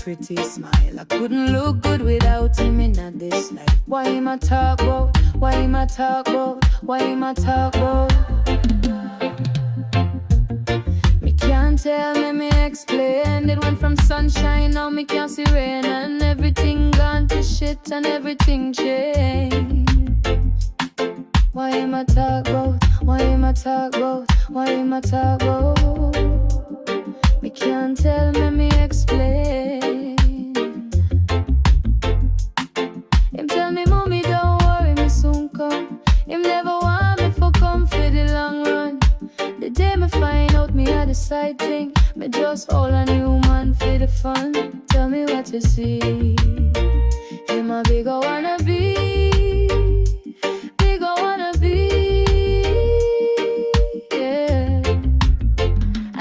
pretty smile. I couldn't look good without him in this life. Why him I talk about? Why him I talk about? Why him I talk about? Me can't tell, me explain. It went from sunshine, now me can't see rain. And everything gone to shit and everything changed. Why him I talk about? Why him I talk about? Why him I talk about? Me can't tell, me explain. Him tell me, mommy, don't worry, me soon come. Him never want me for come for the long run. The day me find out me had a side thing, me just hold a new man for the fun. Tell me what you see. Him a big I wanna be, big I wanna be, yeah.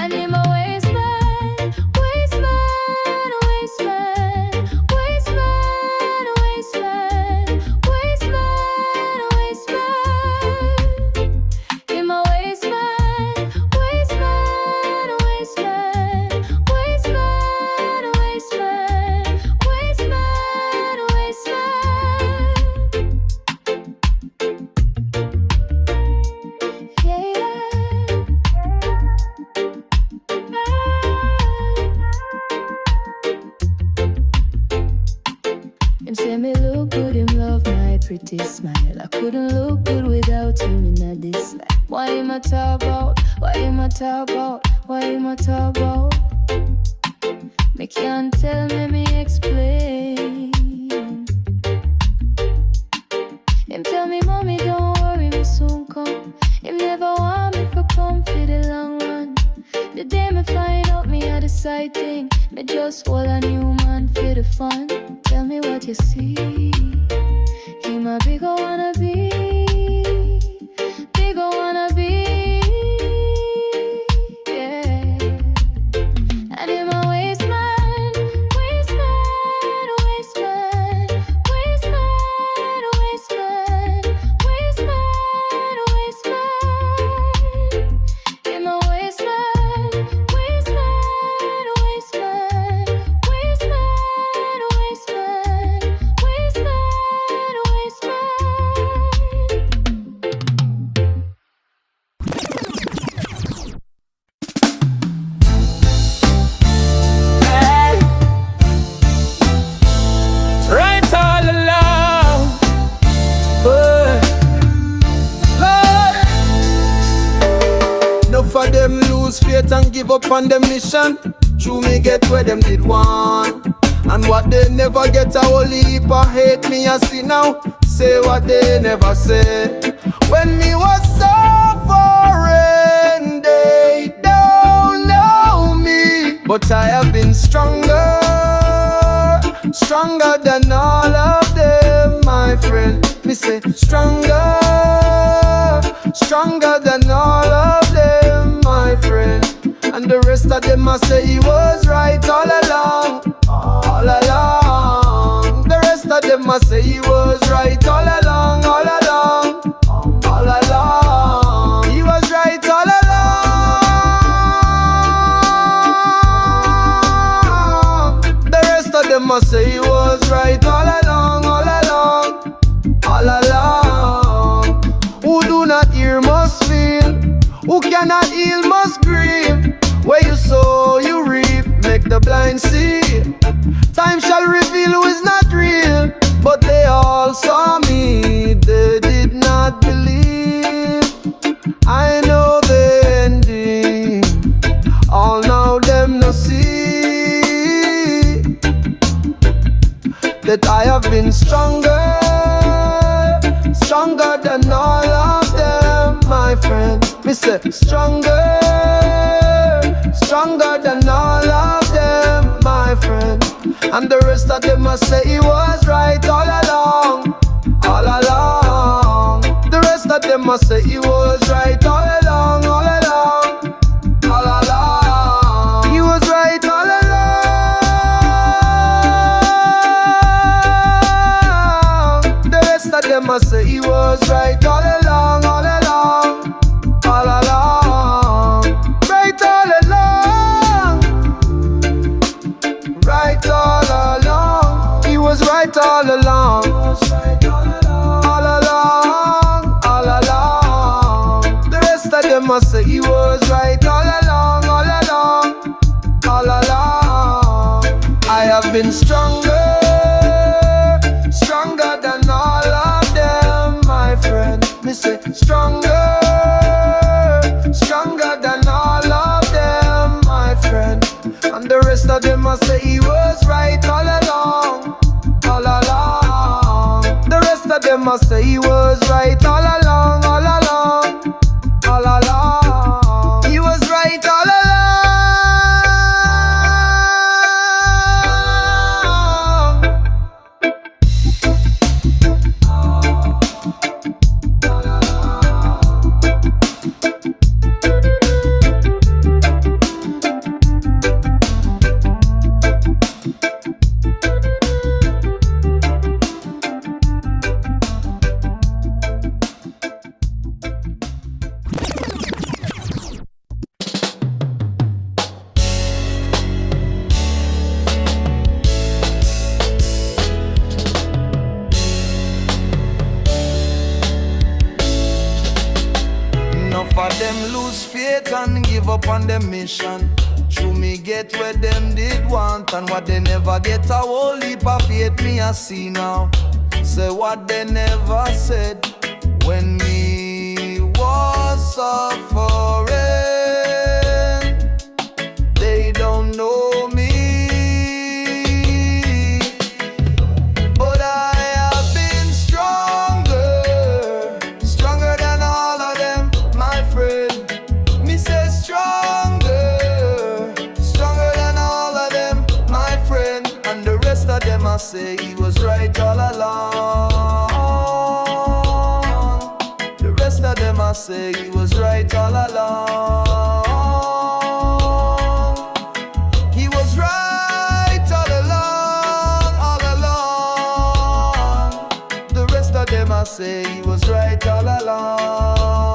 And him a waste man, waste man, waste man, waste man, waste man, waste man, waste man. Him a waste man, waste man, waste man, waste man, waste man, waste man, waste man. Him say me look good, him love my pretty smile. I couldn't look good without him in this life. Why him I talk about? Why him I talk about? Why him I talk about? Me can't tell, me explain. Him tell me, mommy, don't worry, me soon come. Him never want me for come for the long run. The day me find out me had a side thing, me just hold a new man for the fun. Tell me what you see. Him a big I wanna be, big I wanna be, yeah. And him a waste man, waste man, waste man, waste man, waste man, waste man, waste man. Him a waste man, waste man, waste man, waste man, waste man, waste man, waste man. Right all along, Lord. Enough of them lose faith and give up on the mission. True me get where them did want, and what they never get a whole heap of hate. Me I see now, say what they never say. When me was suffering, they don't know me, but I have been stronger, stronger than all of them, my friend. Me say stronger, stronger than all of them, my friend. And the rest of them must say he was right all along, all along. The rest of them must say he was right all along, all along, all along. He was right all along. The rest of them must say he was right all along, all along, all along. Who do not hear must feel, who cannot heal must grieve. Where you sow, you reap, make the blind see. Time shall reveal who is not real, but they all saw me, they did not believe. I know the ending, all now them no see that I have been stronger, stronger than all of them, my friend. Me say stronger, stronger than all of them, my friend. And the rest of them must say he was right all along, all along. The rest of them must say he was right all along, all along, all along. He was right all along. The rest of them must say he was right all along, all along, all along. Right all along, right all was right all along. All along, all along. The rest of them must say he was right all along, all along, all along. I have been stronger, stronger than all of them, my friend. Me say stronger, stronger than all of them, my friend. And the rest of them must say he was right all along, all along. The rest of them must say he was right all along, all along, all along. He was right all along. For them lose faith and give up on their mission. True me get where them did want, and what they never get a whole heap of faith me I see now. Say what they never said when me was suffering. They don't know me, but I have been stronger, stronger than all of them, my friend. Me say stronger, stronger than all of them, my friend. And the rest of them I say he was right all along. The rest of them I say he was right all along. He was right all along, all along. The rest of them I say he was right all along.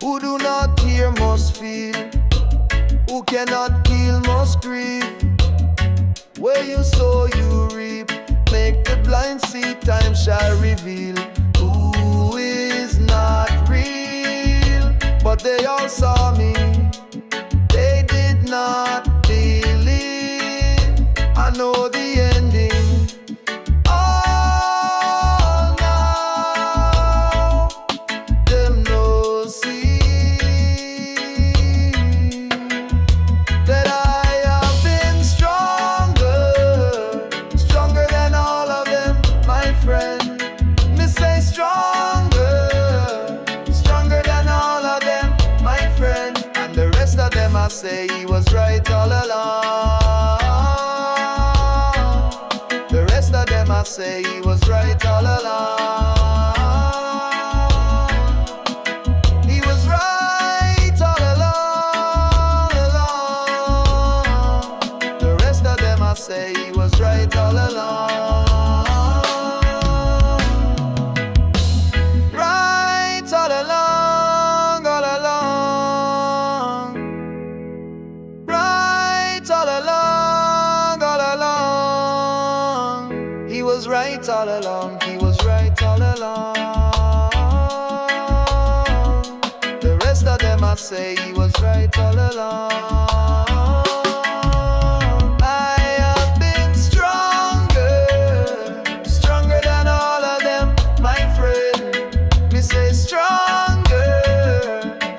Who do not hear must feel, who cannot kill must grieve. Where you sow you reap, make the blind see, time shall reveal who is not real. But they all saw me, they did not believe. I know the ending. Oh, now them no see that I have been stronger, stronger than all of them, my friend. Me say stronger, stronger than all of them, my friend. And the rest of them I say he was right all along. The rest of them I say he was right all along. He was right all along, along. The rest of them I say he was right all along. Right all along, all along. Right all along, all along. He was right all along, he was right all along. The rest of them I say he was right all along. I have been stronger, stronger than all of them, my friend. Me say stronger,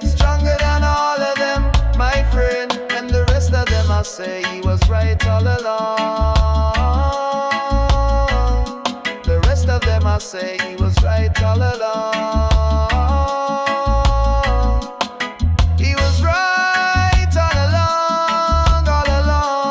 stronger than all of them, my friend. And the rest of them I say he was right all along. The rest of them I say he was right all along. He was right all along, all along.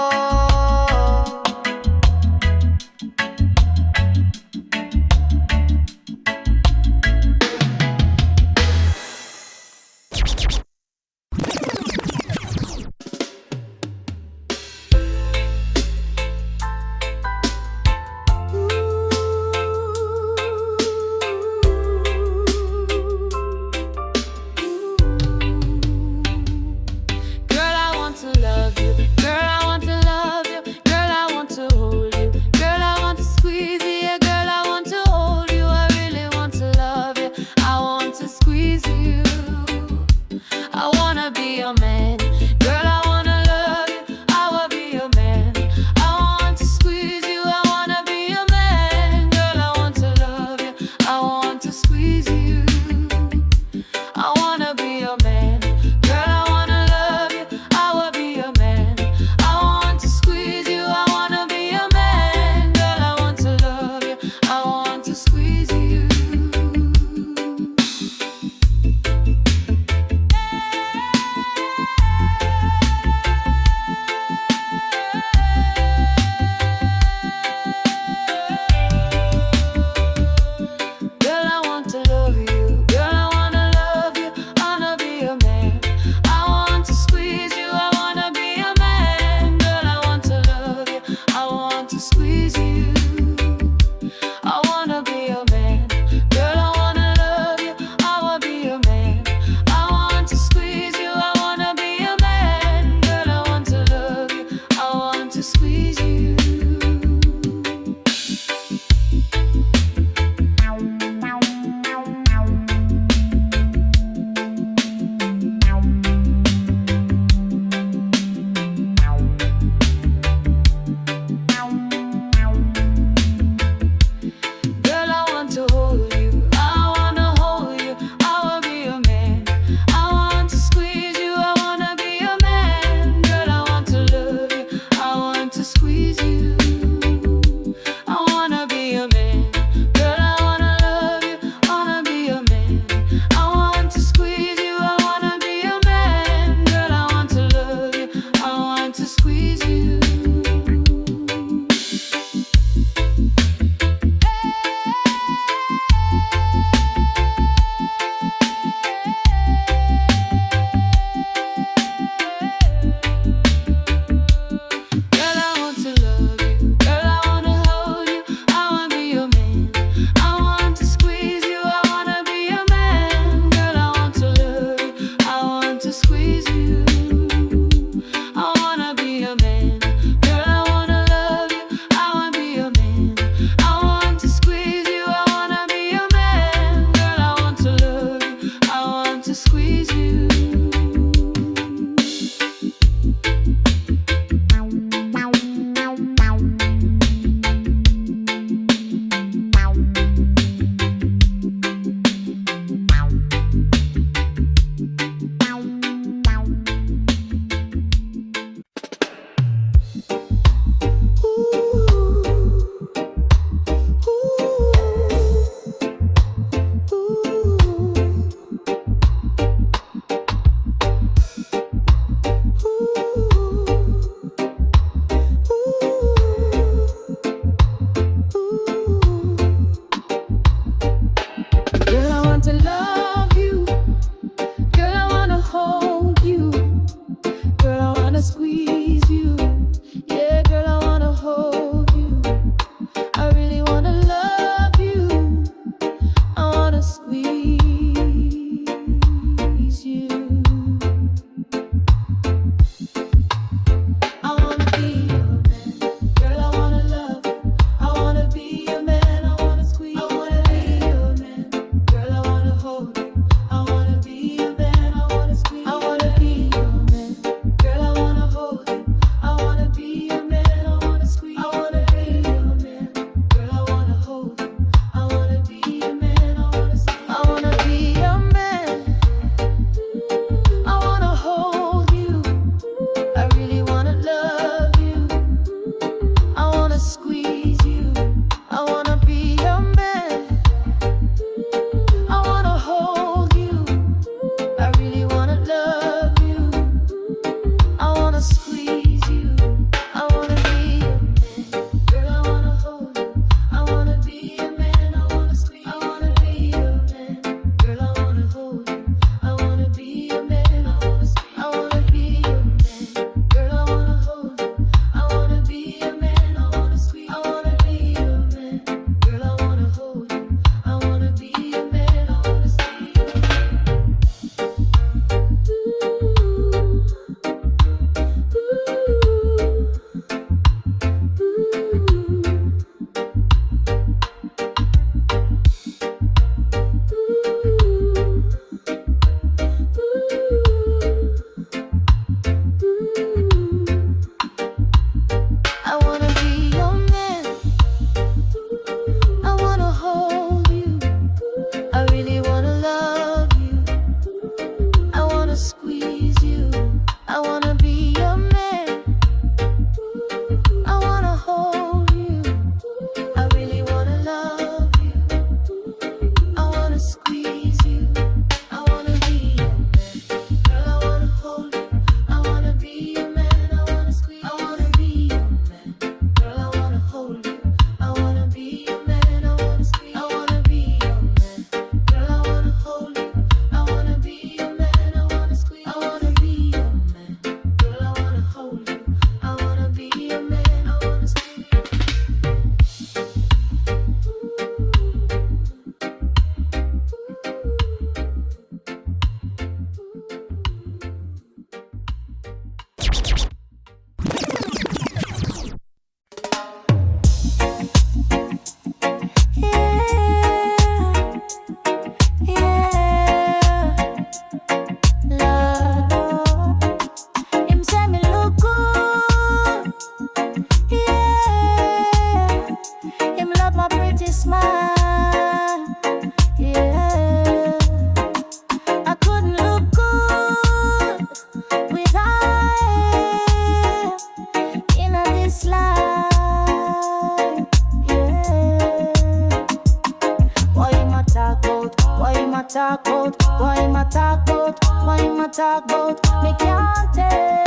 talk about, me can't tell.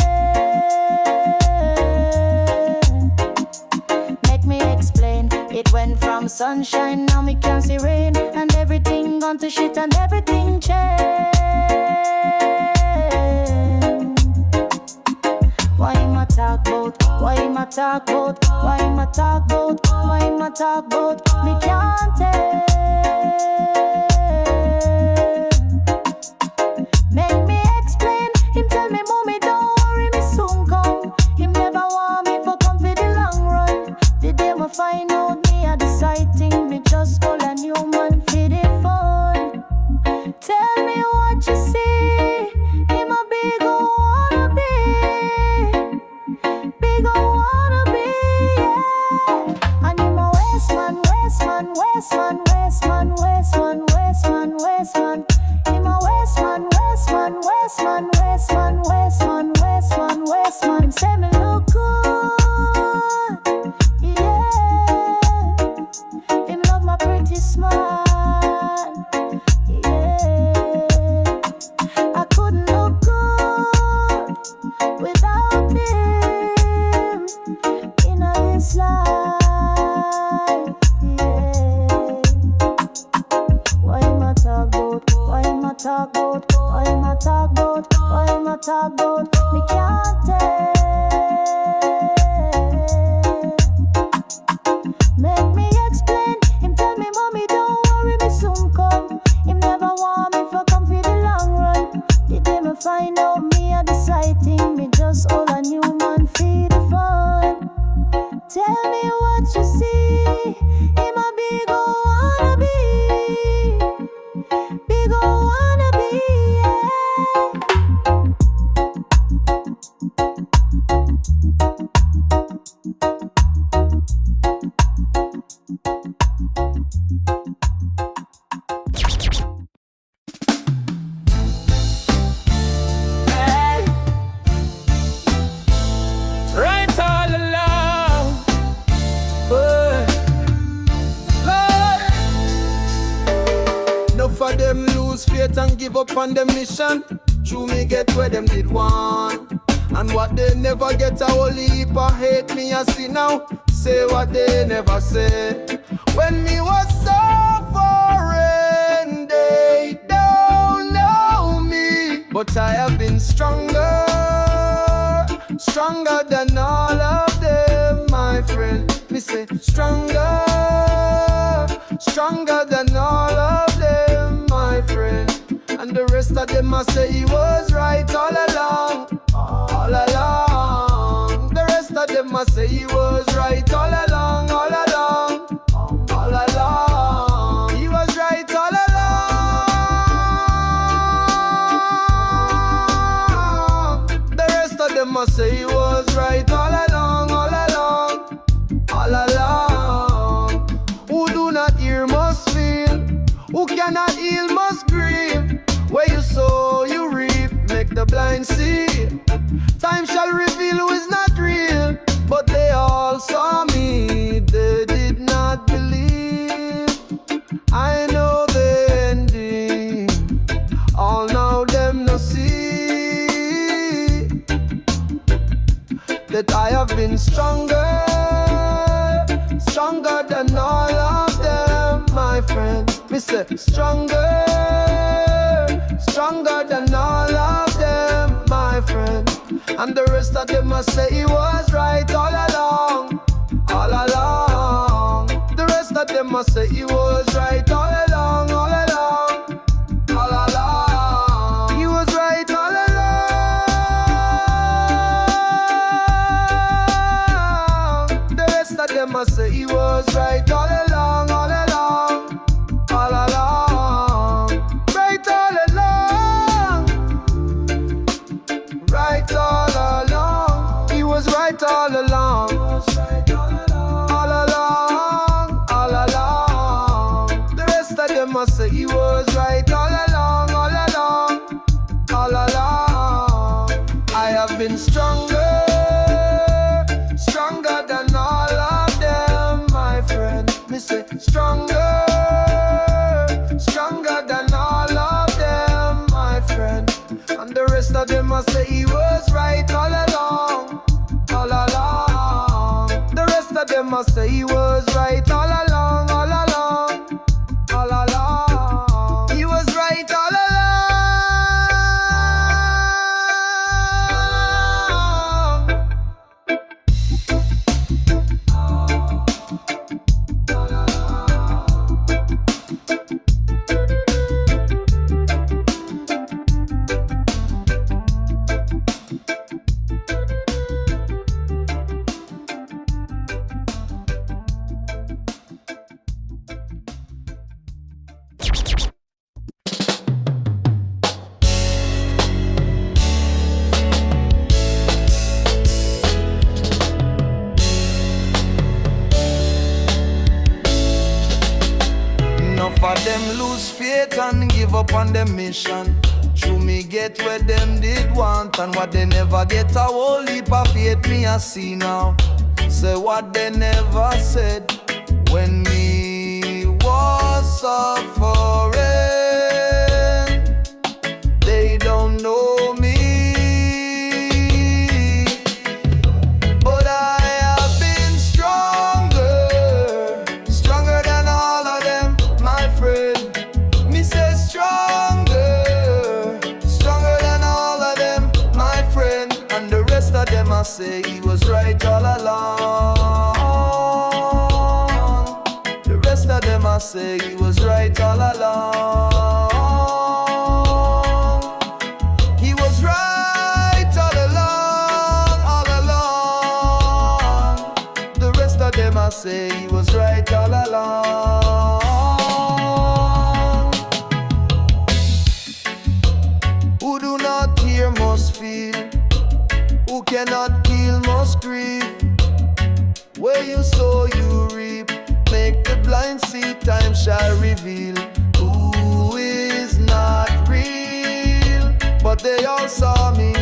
Make me explain. It went from sunshine, now me can't see rain, and everything gone to shit and everything changed. Why am I talk about? Why am I talk about? Why am I talk about? Why am I talk about? Me can't tell. Make me explain. Him tell me, mommy, don't worry, me soon come. Him never want me for come for the long run. The day me find out me a the sighting, me just call a new man for the fun. Tell me what you see. Him a big ol' wannabe. Big ol' wannabe, yeah. And him a Westman, Westman, Westman, Westman, Westman, Westman, Westman. Him a Westman, Westman, Westman, Westman, Westman, Westman, Westman. Say me look good, yeah. Him love my pretty smile, yeah. I couldn't look good without him in this life, yeah. Why am I talk about? Why am I talk about? Why am I talk about? Why am I talk about? Me can't tell. Make me explain. Him tell me, mommy, don't worry, me soon come. Him never want me for come for the long run. The day me find out me a the sighting, me just all a new man for the fun. Tell me what you see. Him a big ol' wannabe. Big ol' wannabe, yeah. Right all along. Lord. Enough of them lose faith and give up on the mission. True me get where them did want. And what they never get a whole heap of hate me I see now. Say what they never say. When me was so foreign, they don't know me. But I have been stronger, stronger than all of them, my friend. Me say stronger, stronger than all of them, my friend. And the rest of them must say he was right all along, all along. The rest of them must say he was right all along, all along, all along. He was right all along. The rest of them must say he was right all along, all along, all along. Who do not hear must feel, who cannot heal must grieve. Where you sow, you reap, make the blind see. Time shall reveal who is not real, but they all saw me, they did not believe. I know the ending, all now them no see that I have been stronger, stronger than all of them, my friend. Me say stronger, stronger than all of them, my friend. And the rest of them must say he was right all along, all along. The rest of them must say he was right all along, all along, all along. He was right all along. The rest of them must say he was right all along, all along, all along. Right all along, right all along. He was right all along, all along, all along. The rest of them must say he was right all along, all along, all along. I have been stronger, stronger than all of them, my friend. Me say stronger, stronger than all of them, my friend. And the rest right all along, all along. The rest of them must say he was right all along, all along, all along. He was right all along. For them lose faith and give up on their mission. True me get where them did want and what they never get. A whole heap of faith me I see now. Say what they never said when me was suffering. They don't know me, but I have been stronger, stronger than all of them, my friend. Me say stronger, stronger than all of them, my friend. And the rest of them I say he was right all along. The rest of them I say he was right all along. He was right all along, all along. The rest of them I say he was right all along. Who do not hear must feel, who cannot kill must grieve. Where you sow you reap, make the blind see, time shall reveal who is not real. But they all saw me,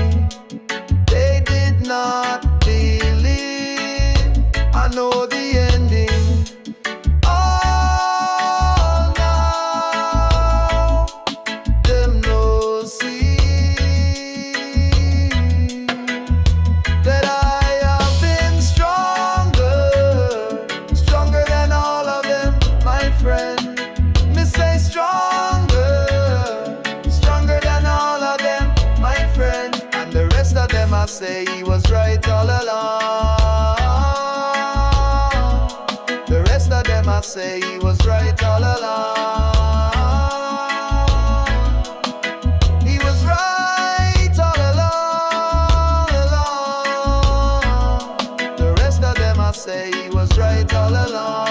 they did not believe. I know the ending. Oh, now them no see that I have been stronger, stronger than all of them, my friend. Me say stronger, stronger than all of them, my friend. And the rest of them I say he was right all along. The rest of them I say he was right all along. He was right all along, along. The rest of them I say he was right all along.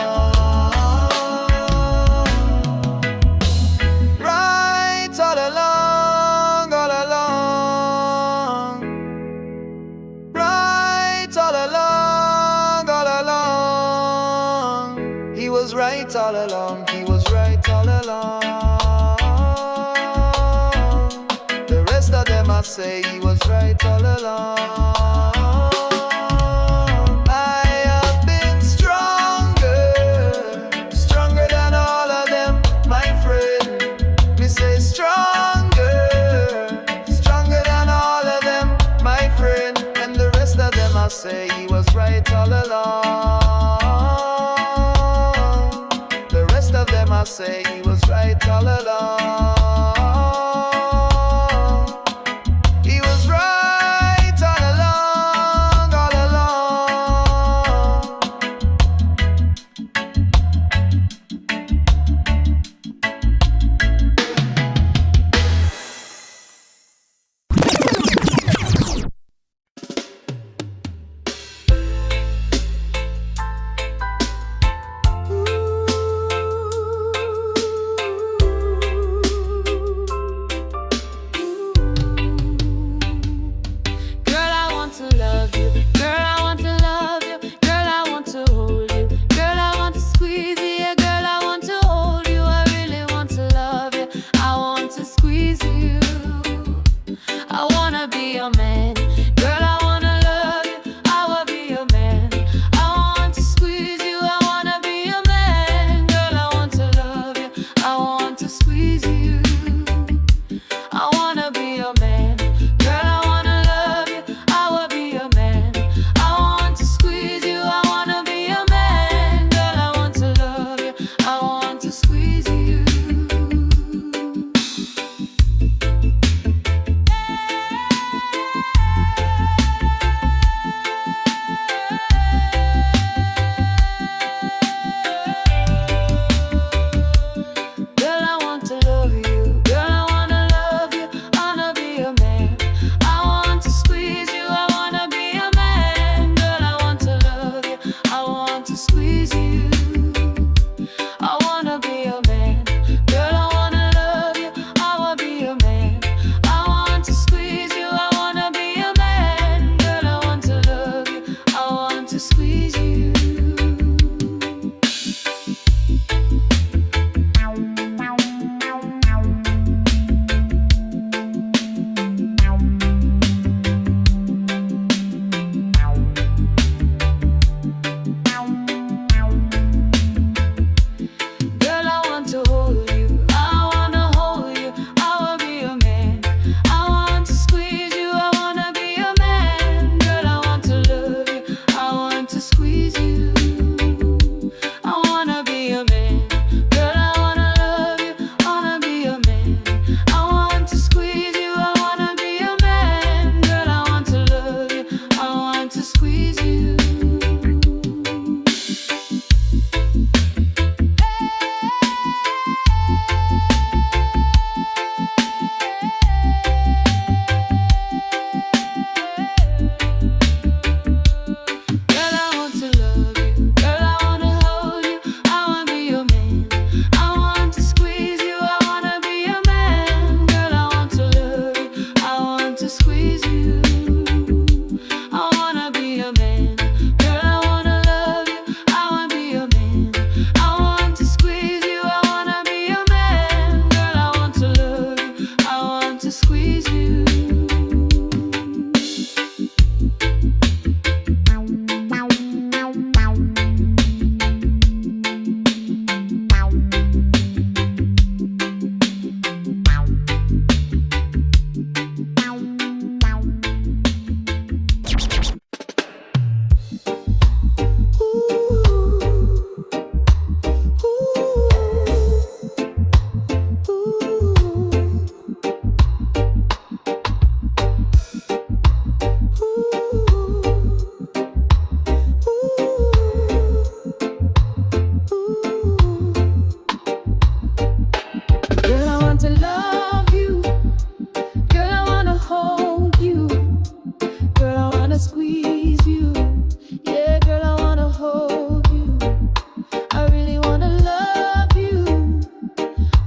Right all along, all along. Right all along, all along. He was right all along, he was right all along. The rest of them I say he was right all along. I have been stronger, stronger than all of them, my friend. Me say stronger, stronger than all of them, my friend. And the rest of them I say he was right all along. The rest of them I say he was right all along. He was right all along, all along. squeeze you. Yeah, girl, I wanna hold you. I really wanna love you.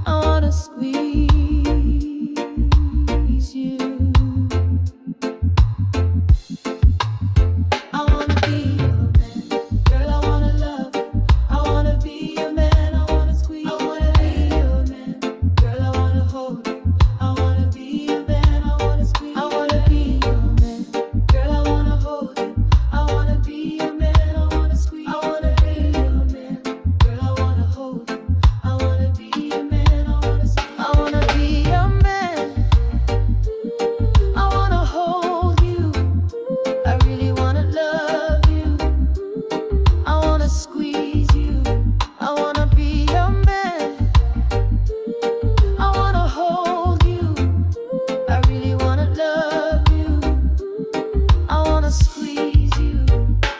I wanna squeeze you. I wanna be your man. Girl, I wanna love you. I wanna be your man. I wanna squeeze. I wanna be your man. Girl, I wanna hold you. I wanna be your man. I wanna squeeze. I wanna be your man. Girl, I wanna hold you. I wanna be your man. I wanna squeeze. I wanna be your man. Girl, I wanna hold you. I wanna be your man. I wanna squeeze. I wanna be your man. I wanna hold you. I really wanna love you. I wanna squeeze you. I wanna be your man. I wanna hold you. I really wanna love you. I wanna squeeze you.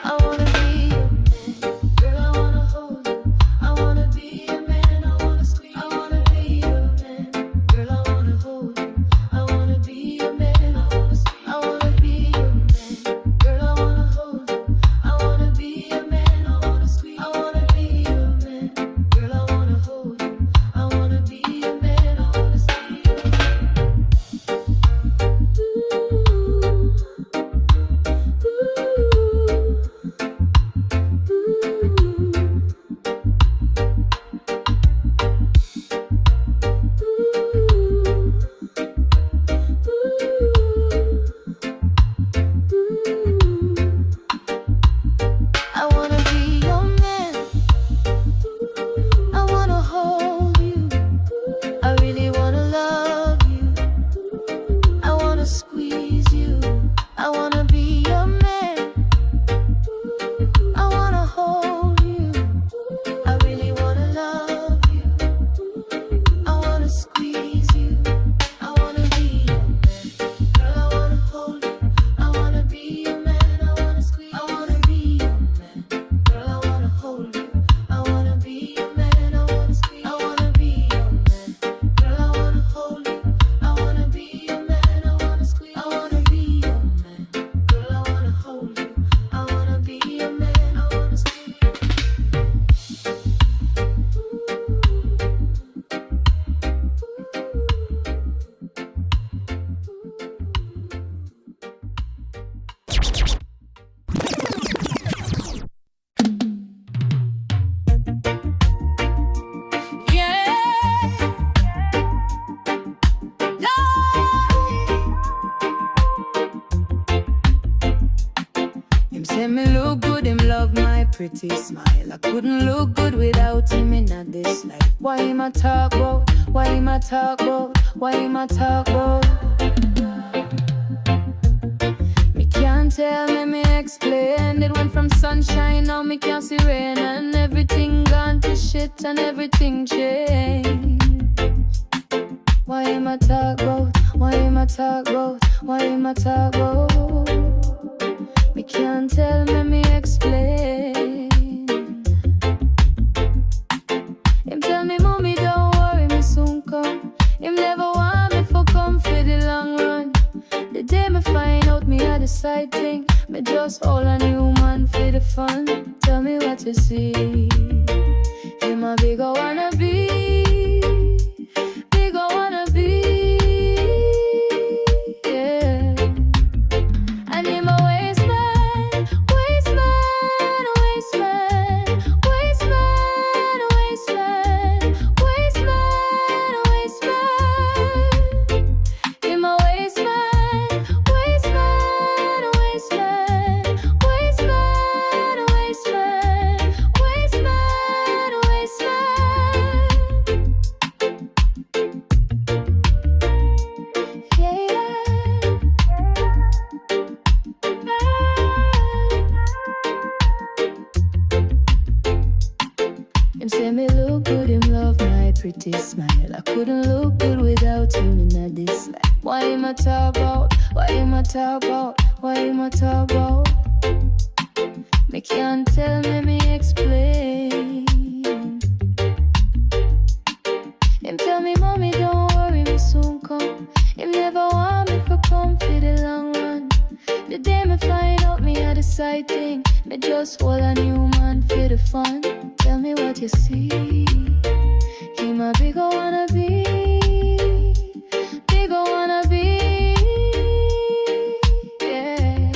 I wanna be your man. Girl, I wanna hold you. I wanna be your man. I wanna squeeze. I wanna be your man. Girl, I wanna hold you. I wanna be your man. I wanna squeeze. I wanna be your man. Girl, I wanna hold you. I wanna be your man. I wanna squeeze. I wanna be your man. Girl, I wanna hold you. I wanna be your man. I wanna squeeze. I wanna be your man. I wanna hold you. I really wanna love you. I wanna squeeze you. I wanna be your man. I wanna hold you. I really wanna love you. I wanna squeeze you. I wanna be your man. Girl, I wanna hold you. I wanna be your man. I wanna squeeze. I wanna be your man. Girl, I wanna hold you. I wanna be your man. I wanna squeeze. I wanna be your man. Girl, I wanna hold you. I wanna be your man. I wanna squeeze. I wanna be your man. Girl, I wanna hold you. I wanna be your man. I wanna squeeze. Him say me look good, him love my pretty smile. I couldn't look good without him in this life. Why him a talk about? Why him a talk about? Why him a talk about? Me can't tell, me explain. It went from sunshine, now me can't see rain. And everything gone to shit and everything changed. Why him a talk about? Why him a talk about? Why him a talk about? Me can't tell, me explain. Him tell me, mommy, don't worry, me soon come. Him never want me for come for the long run. The day me find out me had a side thing, me just hold a new man for the fun. Tell me what you see. Him a big wanna be, big wanna be, yeah. And him a waste man, waste man, waste man, waste man, waste man, waste man, waste man. Him a waste man, waste man, waste man, waste man, waste man, waste man, waste man. Yeah. Him say me look good, him love my pretty smile. I couldn't look good without him in this life. Why him a talk about? Why him a talk about? Why him a talk about? Me can't tell, me explain. Him tell me, mommy, don't worry, me soon come. Him never want me for come for the long run. The day me me find out me had a side thing. Me just hold a new man for the fun. Tell me what you see. He my big ol' wannabe, big ol' wannabe, yeah.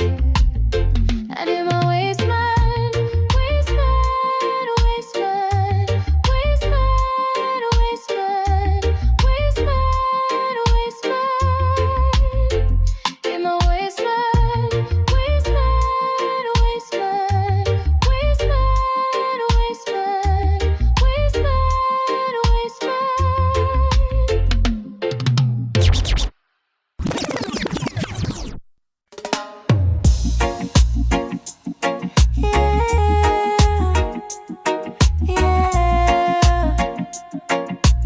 And in my waist man, waist man, waist man, waist man, waist man, waist man, waist man. In my waist man, waist man, waist man, waist man, waist man, waist man, waist man.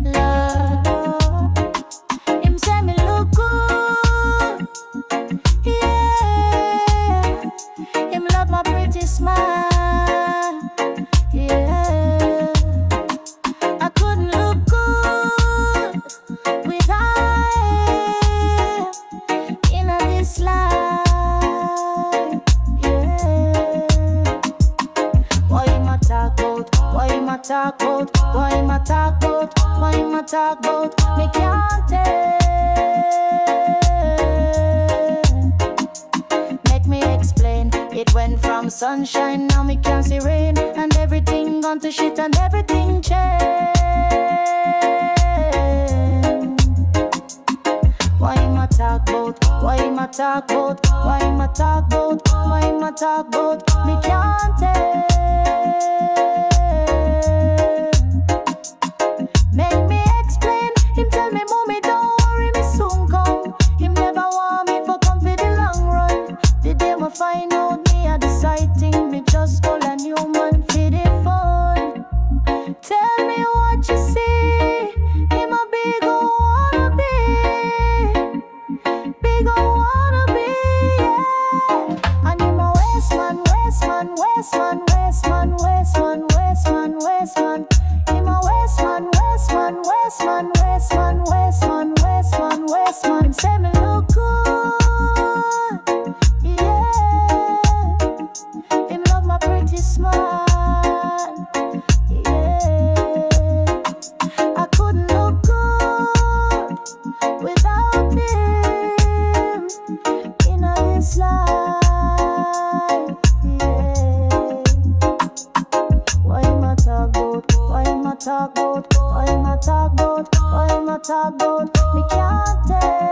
Love, him say me look good. Yeah, him love my pretty smile. Yeah, I couldn't look good without him in this life. Yeah. Why him a talk about? Why him a talk about? Why him a talk about? Why him a talk about? Me can't tell. Make me explain. It went from sunshine, now me can't see rain, and everything gone to shit and everything changed. Why him a talk about? Why him a talk about? Why him a talk about? Why him a talk about? Me can't tell. Make me explain. Him tell me, mommy, don't worry, me soon come. Him never want me for come for the long run. The day me find out me a the side thing, me just hold a new man for the fun. Tell me what you see. Him a big ol' wannabe, big ol' wannabe, yeah. And him a waist man, waist man, waist man, waist man, waist man, waist man, waist man. Him a waist man, waist man, waist man, waist man, waist man, waist man, waist man. Say me look good, yeah. Him love my pretty smile, yeah. I couldn't look good without him in this life, yeah. Why him a talk about? Why him a talk about? Why him a talk about? Why him a talk about? Me can't tell.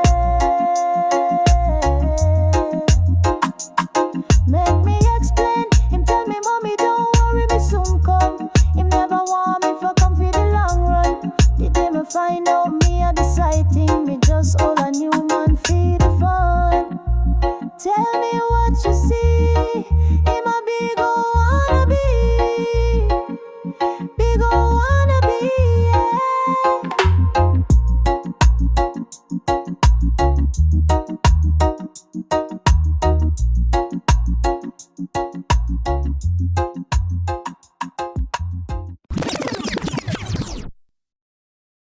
Make me explain. Him tell me, mommy, don't worry, me soon come. Him never want me for come for the long run. The day me find out me a the side thing, me just hold a new man for the fun. Tell me what you see. Him a big ol' wannabe, big ol' wannabe, yeah.